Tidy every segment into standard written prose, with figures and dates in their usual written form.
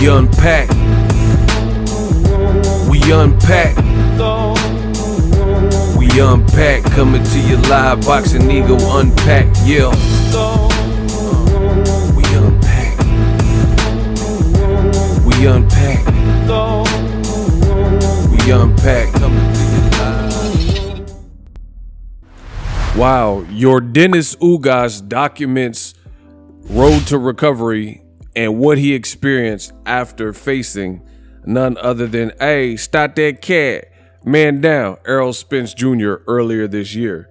We unpack. We unpack. We unpack. Coming to you live. Boxingego unpack. Yeah. We unpack. We unpack. We unpack. Coming to you live. Wow, Yordenis Ugas documents road to recovery and what he experienced after facing none other than, hey, stop that cat, man down, Errol Spence Jr. earlier this year.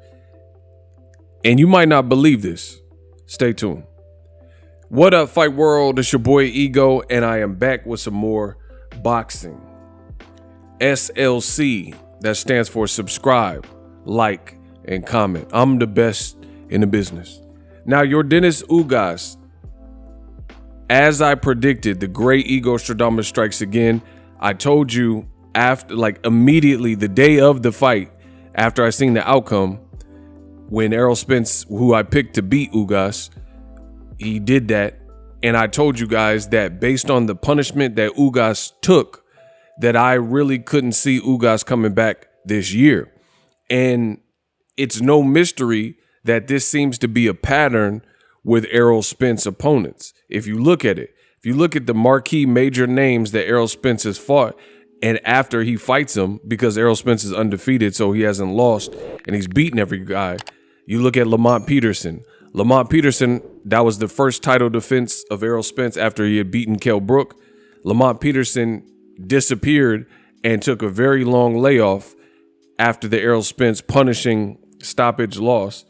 And you might not believe this. Stay tuned. What up, Fight World? It's your boy Ego, and I am back with some more boxing. SLC, that stands for subscribe, like, and comment. I'm the best in the business. Now, Yordenis Ugas, as I predicted, the great Ego Stradamus strikes again. I told you after, immediately the day of the fight, after I seen the outcome, when Errol Spence, who I picked to beat Ugas, he did that. And I told you guys that based on the punishment that Ugas took, that I really couldn't see Ugas coming back this year. And it's no mystery that this seems to be a pattern with Errol Spence opponents. If you look at it, if you look at the marquee major names that Errol Spence has fought, and after he fights them, because Errol Spence is undefeated, so he hasn't lost, and he's beaten every guy. You look at Lamont Peterson. Lamont Peterson, that was the first title defense of Errol Spence after he had beaten Kell Brook. Lamont Peterson disappeared and took a very long layoff after the Errol Spence punishing stoppage loss.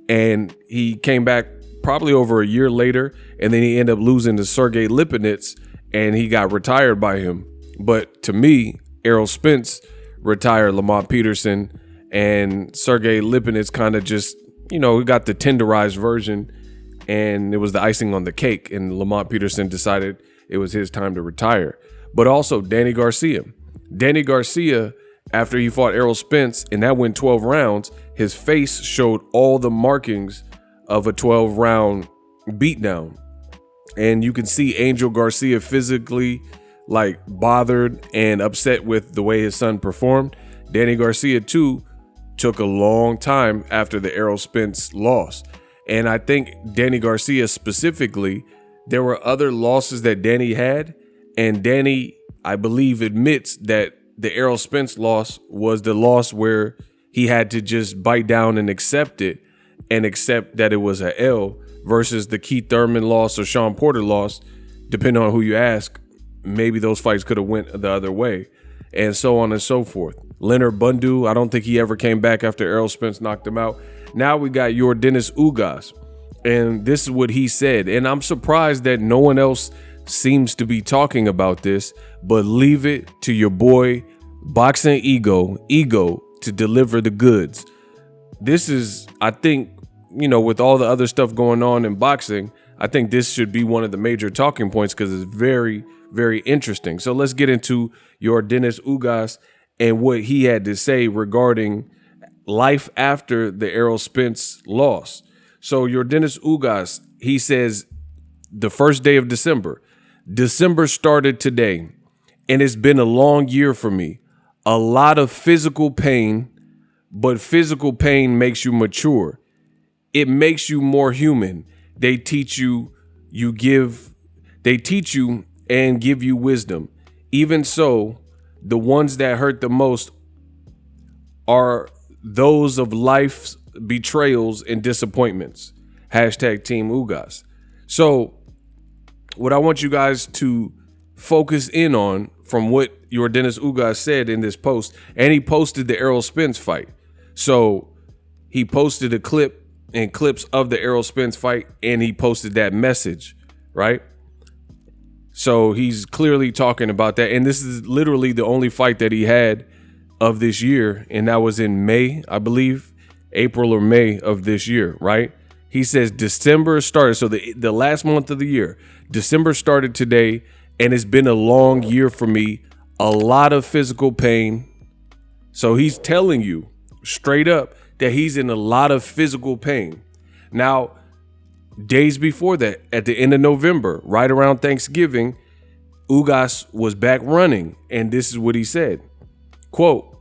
And he came back probably over a year later, and then he ended up losing to Sergey Lipinets, and he got retired by him. But to me, Errol Spence retired Lamont Peterson, and Sergey Lipinets kind of just, he got the tenderized version, and it was the icing on the cake, and Lamont Peterson decided it was his time to retire. But also Danny Garcia. Danny Garcia, after he fought Errol Spence, and that went 12 rounds, his face showed all the markings of a 12-round beatdown. And you can see Angel Garcia physically bothered and upset with the way his son performed. Danny Garcia too took a long time after the Errol Spence loss. And I think Danny Garcia specifically, there were other losses that Danny had, and Danny, I believe, admits that the Errol Spence loss was the loss where he had to just bite down and accept it, and accept that it was a L, versus the Keith Thurman loss or Sean Porter loss. Depending on who you ask, maybe those fights could have went the other way, and so on and so forth. Leonard Bundu, I don't think he ever came back after Errol Spence knocked him out. Now we got Yordenis Ugas, and this is what he said. And I'm surprised that no one else seems to be talking about this, but leave it to your boy Boxingego to deliver the goods. This is, I think, with all the other stuff going on in boxing, I think this should be one of the major talking points because it's very, very interesting. So let's get into Yordenis Ugas and what he had to say regarding life after the Errol Spence loss. So Yordenis Ugas, he says, the first day of December started today, and it's been a long year for me. A lot of physical pain, but physical pain makes you mature. It makes you more human. They teach you and give you wisdom. Even so, the ones that hurt the most are those of life's betrayals and disappointments. Hashtag Team Ugas. So what I want you guys to focus in on from what Yordenis Ugas said in this post, and he posted the Errol Spence fight. So he posted a clip and clips of the Errol Spence fight, and he posted that message, right? So he's clearly talking about that. And this is literally the only fight that he had of this year. And that was in May, I believe, April or May of this year, right? He says December started. So the last month of the year, December started today, and it's been a long year for me. A lot of physical pain. So he's telling you straight up that he's in a lot of physical pain. Now, days before that, at the end of November, right around Thanksgiving, Ugas was back running, and this is what he said. Quote,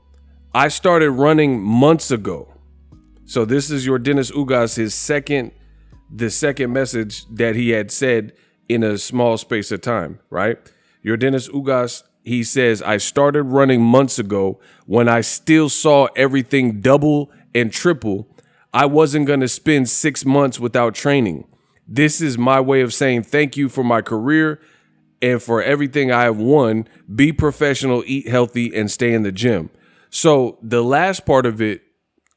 I started running months ago. So this is Yordenis Ugas, the second message that he had said in a small space of time, right? Yordenis Ugas, he says, I started running months ago when I still saw everything double and triple. I wasn't going to spend 6 months without training. This is my way of saying thank you for my career and for everything I have won. Be professional, eat healthy, and stay in the gym. So the last part of it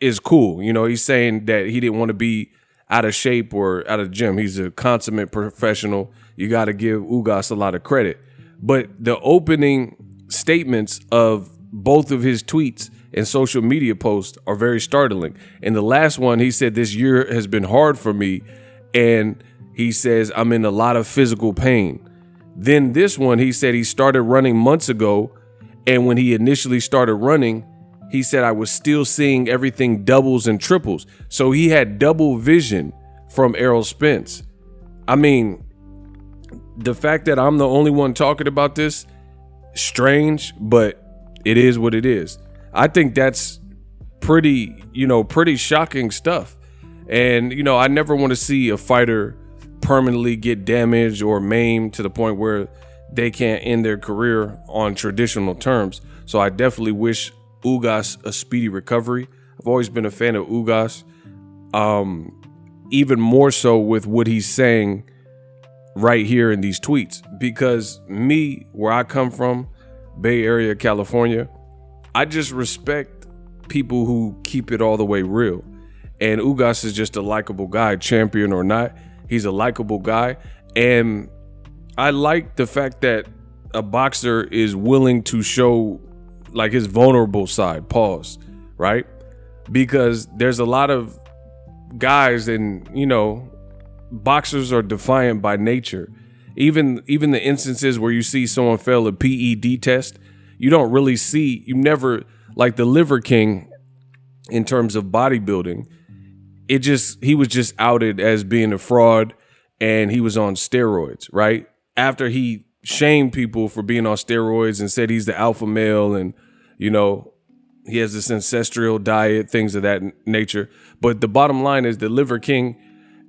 is cool. You know, he's saying that he didn't want to be out of shape or out of the gym. He's a consummate professional. You got to give Ugas a lot of credit. But the opening statements of both of his tweets and social media posts are very startling. And the last one, he said, this year has been hard for me. And he says, I'm in a lot of physical pain. Then this one, he said he started running months ago. And when he initially started running, he said, I was still seeing everything doubles and triples. So he had double vision from Errol Spence. I mean, the fact that I'm the only one talking about this, strange, but it is what it is. I think that's pretty shocking stuff. And, I never want to see a fighter permanently get damaged or maimed to the point where they can't end their career on traditional terms. So I definitely wish Ugas a speedy recovery. I've always been a fan of Ugas, even more so with what he's saying right here in these tweets, because me, where I come from, Bay Area, California, I just respect people who keep it all the way real. And Ugas is just a likable guy, champion or not. He's a likable guy. And I like the fact that a boxer is willing to show like his vulnerable side, pause, right? Because there's a lot of guys and, boxers are defiant by nature. Even the instances where you see someone fail a PED test, you never, like the Liver King in terms of bodybuilding, he was just outed as being a fraud and he was on steroids, right? After he shamed people for being on steroids and said he's the alpha male and, he has this ancestral diet, things of that nature. But the bottom line is the Liver King,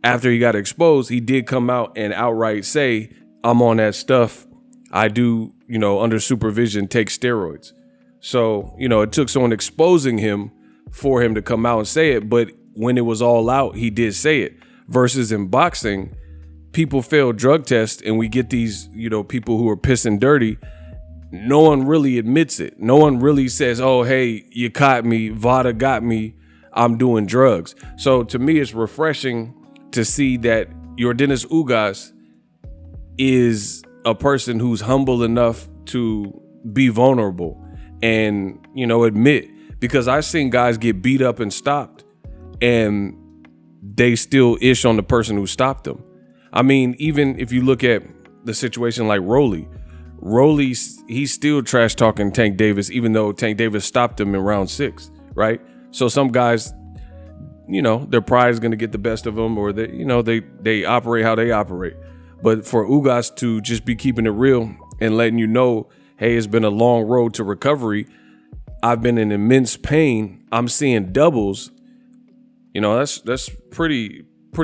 after he got exposed, he did come out and outright say, I'm on that stuff. I do, under supervision, take steroids. So, it took someone exposing him for him to come out and say it. But when it was all out, he did say it. Versus in boxing, people fail drug tests and we get these, people who are pissing dirty. No one really admits it. No one really says, oh, hey, you caught me. VADA got me. I'm doing drugs. So to me, it's refreshing to see that Yordenis Ugas is a person who's humble enough to be vulnerable and, admit, because I've seen guys get beat up and stopped and they still ish on the person who stopped them. I mean, even if you look at the situation like Rolly, he's still trash talking Tank Davis, even though Tank Davis stopped him in round 6, right? So some guys, their pride is going to get the best of them, or they operate how they operate. But for Ugas to just be keeping it real and letting you know, hey, it's been a long road to recovery. I've been in immense pain. I'm seeing doubles. That's pretty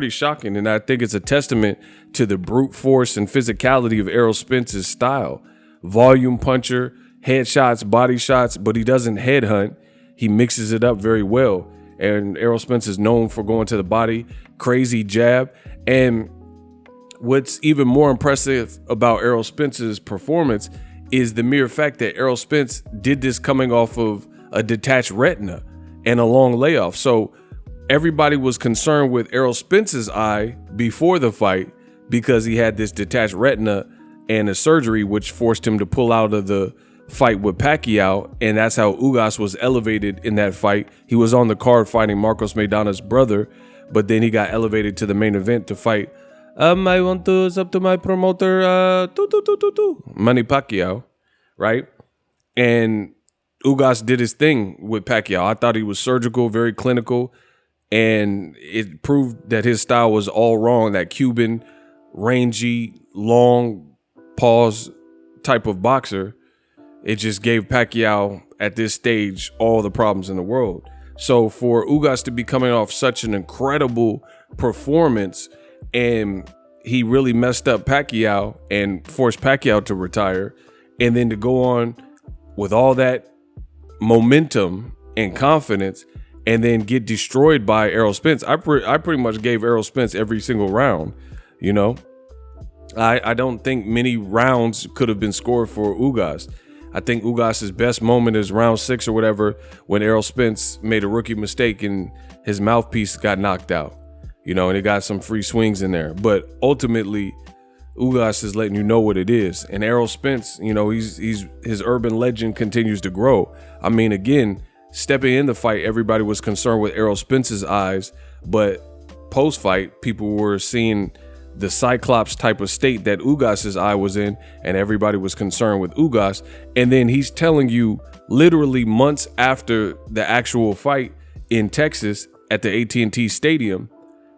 shocking. And I think it's a testament to the brute force and physicality of Errol Spence's style. Volume puncher, headshots, body shots, but he doesn't headhunt. He mixes it up very well. And Errol Spence is known for going to the body, crazy jab. And what's even more impressive about Errol Spence's performance is the mere fact that Errol Spence did this coming off of a detached retina and a long layoff. So everybody was concerned with Errol Spence's eye before the fight because he had this detached retina and a surgery, which forced him to pull out of the fight with Pacquiao. And that's how Ugas was elevated in that fight. He was on the card fighting Marcos Maidana's brother, but then he got elevated to the main event to fight. I want to, it's up to my promoter, Manny Pacquiao, right? And Ugas did his thing with Pacquiao. I thought he was surgical, very clinical, and it proved that his style was all wrong. That Cuban, rangy, long pause type of boxer. It just gave Pacquiao at this stage all the problems in the world. So for Ugas to be coming off such an incredible performance, and he really messed up Pacquiao and forced Pacquiao to retire, and then to go on with all that momentum and confidence and then get destroyed by Errol Spence. I pretty much gave Errol Spence every single round, you know. I don't think many rounds could have been scored for Ugas. I think Ugas's best moment is round 6 or whatever, when Errol Spence made a rookie mistake and his mouthpiece got knocked out, you know, and it got some free swings in there. But ultimately, Ugas is letting you know what it is. And Errol Spence, you know, his urban legend continues to grow. I mean, again, stepping in the fight, everybody was concerned with Errol Spence's eyes, but post-fight, people were seeing the Cyclops type of state that Ugas's eye was in, and everybody was concerned with Ugas. And then he's telling you literally months after the actual fight in Texas at the AT&T Stadium,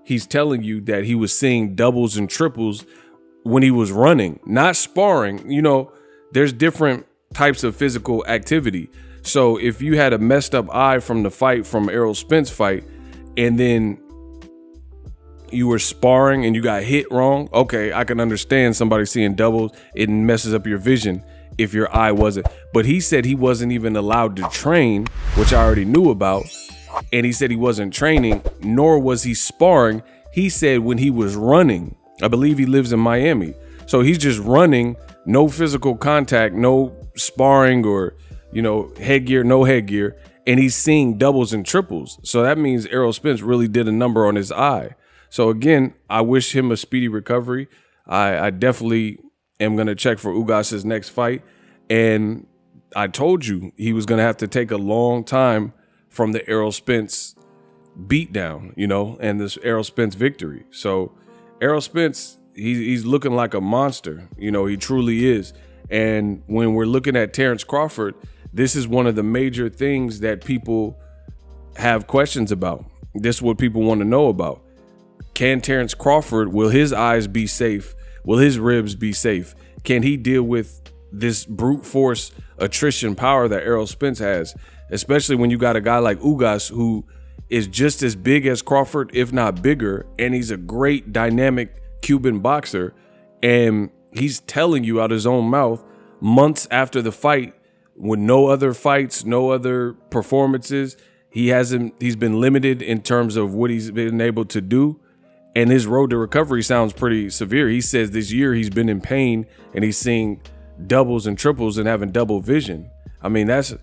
he's telling you that he was seeing doubles and triples when he was running, not sparring. You know, there's different types of physical activity. So if you had a messed up eye from the fight, from Errol Spence fight, and then you were sparring and you got hit wrong, okay, I can understand somebody seeing doubles. It messes up your vision if your eye wasn't. But he said he wasn't even allowed to train, which I already knew about. And he said he wasn't training, nor was he sparring. He said when he was running, I believe he lives in Miami, so he's just running, no physical contact, no sparring or, you know, headgear, no headgear, and he's seeing doubles and triples. So that means Errol Spence really did a number on his eye. So again, I wish him a speedy recovery. I definitely am going to check for Ugas's next fight. And I told you he was going to have to take a long time from the Errol Spence beatdown, you know, and this Errol Spence victory. So Errol Spence, he's looking like a monster. You know, he truly is. And when we're looking at Terrence Crawford, this is one of the major things that people have questions about. This is what people want to know about. Can Terrence Crawford, will his eyes be safe? Will his ribs be safe? Can he deal with this brute force attrition power that Errol Spence has? Especially when you got a guy like Ugas, who is just as big as Crawford, if not bigger, and he's a great dynamic Cuban boxer. And he's telling you out his own mouth months after the fight, with no other fights, no other performances, he's been limited in terms of what he's been able to do. And his road to recovery sounds pretty severe. He says this year he's been in pain and he's seeing doubles and triples and having double vision. I mean, that's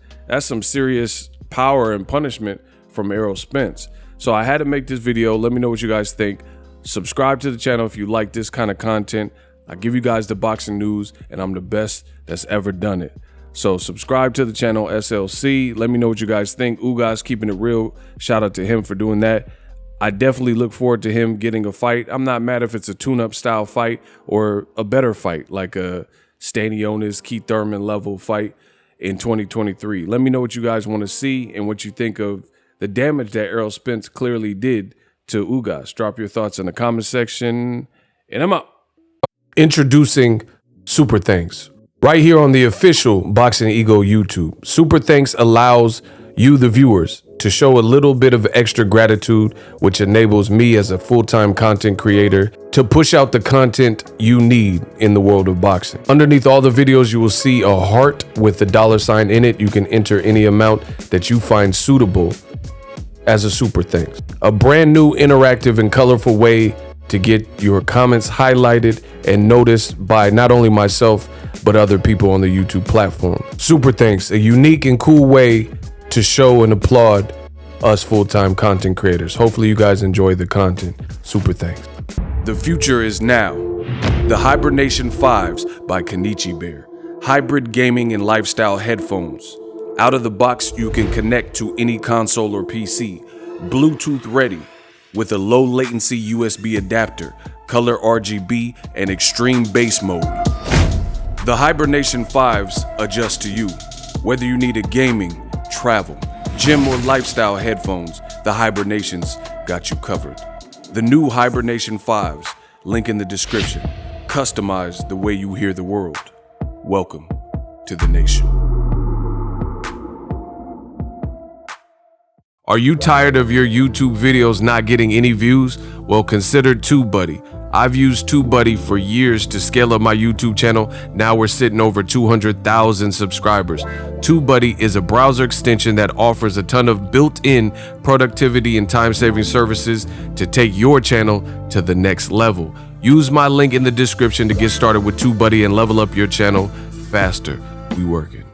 some serious power and punishment from Errol Spence. So I had to make this video. Let me know what you guys think. Subscribe to the channel if you like this kind of content. I give you guys the boxing news, and I'm the best that's ever done it. So subscribe to the channel, SLC. Let me know what you guys think. Ugas keeping it real. Shout out to him for doing that. I definitely look forward to him getting a fight. I'm not mad if it's a tune-up style fight or a better fight, like a Stanionis, Keith Thurman level fight in 2023. Let me know what you guys want to see and what you think of the damage that Errol Spence clearly did to Ugas. Drop your thoughts in the comment section, and I'm out. Introducing Super Thanks. Right here on the official Boxingego YouTube. Super Thanks allows you, the viewers, to show a little bit of extra gratitude, which enables me as a full-time content creator to push out the content you need in the world of boxing. Underneath all the videos, you will see a heart with the $sign in it. You can enter any amount that you find suitable as a super thanks. A brand new, interactive, and colorful way to get your comments highlighted and noticed by not only myself, but other people on the YouTube platform. Super thanks, a unique and cool way to show and applaud us full-time content creators. Hopefully you guys enjoy the content. Super thanks. The future is now. The Hibernation 5s by Kenichi Bear. Hybrid gaming and lifestyle headphones. Out of the box, you can connect to any console or PC. Bluetooth ready with a low latency USB adapter, color RGB, and extreme bass mode. The Hibernation 5s adjust to you. Whether you need a gaming, travel, gym, or lifestyle headphones, the Hibernations got you covered. The new Hibernation 5s, link in the description. Customize the way you hear the world. Welcome to the nation. Are you tired of your YouTube videos not getting any views? Well, consider TubeBuddy. I've used TubeBuddy for years to scale up my YouTube channel. Now we're sitting over 200,000 subscribers. TubeBuddy is a browser extension that offers a ton of built-in productivity and time-saving services to take your channel to the next level. Use my link in the description to get started with TubeBuddy and level up your channel faster. We working.